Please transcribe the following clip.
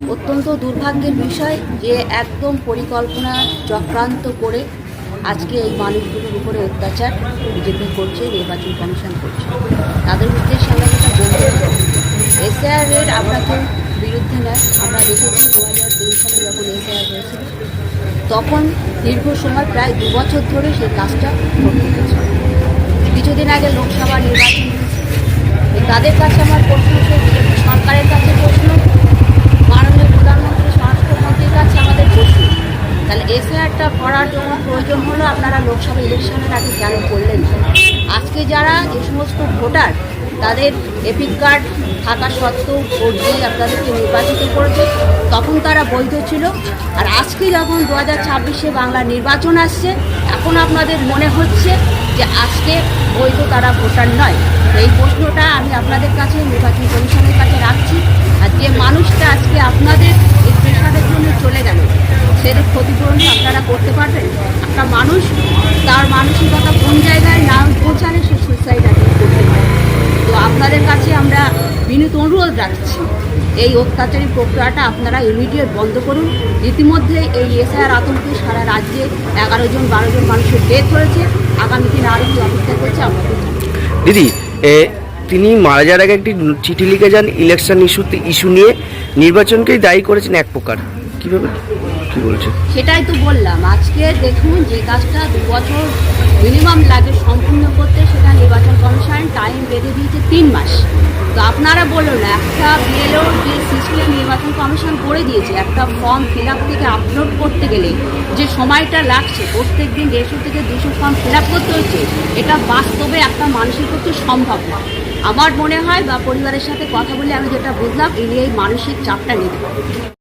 অত্যন্ত দুর্ভাগ্যের বিষয় যে একদম পরিকল্পনা চক্রান্ত করে আজকে এই মানুষগুলোর উপরে অত্যাচার বিজেপি করছে, নির্বাচন কমিশন করছে। তাদের উদ্দেশ্যে আমরা যেটা বলতে এসআইআর আপনাদের বিরুদ্ধে নয়। আমরা দেখেছি 2023 সালে যখন এসআইআর হয়েছিল তখন দীর্ঘ সময় প্রায় 2 বছর ধরে সেই কাজটা করতে হয়েছে। কিছুদিন আগে লোকসভা নির্বাচন হয়েছে। তাদের কাছে আমার প্রশ্ন, বিজেপি সরকারের কাছে প্রশ্ন, মাননীয় প্রধানমন্ত্রী স্বরাষ্ট্রমন্ত্রীর কাছে আমাদের প্রশ্ন, তাহলে এসআইআরটা করার জন্য প্রয়োজন হলো আপনারা লোকসভা ইলেকশনের আগে কেন করলেন? আজকে যারা যে সমস্ত ভোটার তাদের এপিক কার্ড থাকা সত্ত্বেও ভোট দিয়ে আপনাদেরকে নির্বাচিত করেছে, তখন তারা বৈধ ছিল। আর আজকে যখন 2026-এ বাংলা নির্বাচন আসছে, এখন আপনাদের মনে হচ্ছে যে আজকে বৈধ তারা ভোটার নয়। এই প্রশ্নটা আমি আপনাদের কাছে নির্বাচন কমিশনের কাছে রাখছি। আর যে মানুষটা আজকে আপনাদের এই প্রেশারের জন্য চলে গেল, সেদের ক্ষতিপূরণ আপনারা করতে পারবেন? একটা মানুষ তার মানসিকতা কোন জায়গায় না পৌঁছালে সে সুইসাইড করতে পারে। তো আপনাদের কাছে আমরা বিনীত অনুরোধ রাখছি, এই অত্যাচারী প্রক্রিয়াটা আপনারা ইমিডিয়েট বন্ধ করুন। ইতিমধ্যে এই এসআইআর আতঙ্কে সারা রাজ্যে 11 জন 12 জন মানুষের ডেথ হয়েছে। আগামী দিন আরও কি অপেক্ষা করছে আমাদের। দিদি, তিনি মারা যাওয়ার আগে একটি চিঠি লিখে যান ইলেকশন ইস্যু নিয়ে, নির্বাচনকেই দায়ী করেছেন এক প্রকার। কীভাবে কী বলছে? সেটাই তো বললাম। আজকে দেখুন, যে কাজটা 2 বছর মিনিমাম লাগে সম্পূর্ণ করতে, সেটা নির্বাচন কমিশন টাইম বেঁধে দিয়েছে 3 মাস। তো আপনারা বলুন, একটা বিএলও যে সিস্টেম নির্বাচন কমিশন করে দিয়েছে, একটা ফর্ম ফিল আপ থেকে আপলোড করতে গেলে যে সময়টা লাগছে, প্রত্যেক দিন 150 থেকে 200 ফর্ম ফিল আপ করতে হচ্ছে, এটা বাস্তবে একটা মানুষের পক্ষে সম্ভব না। আমার মনে হয় বা পরিবারের সাথে কথা বলে আমি যেটা বুঝলাম, ইনি এই মানসিক চাপটা নিতে পারেন।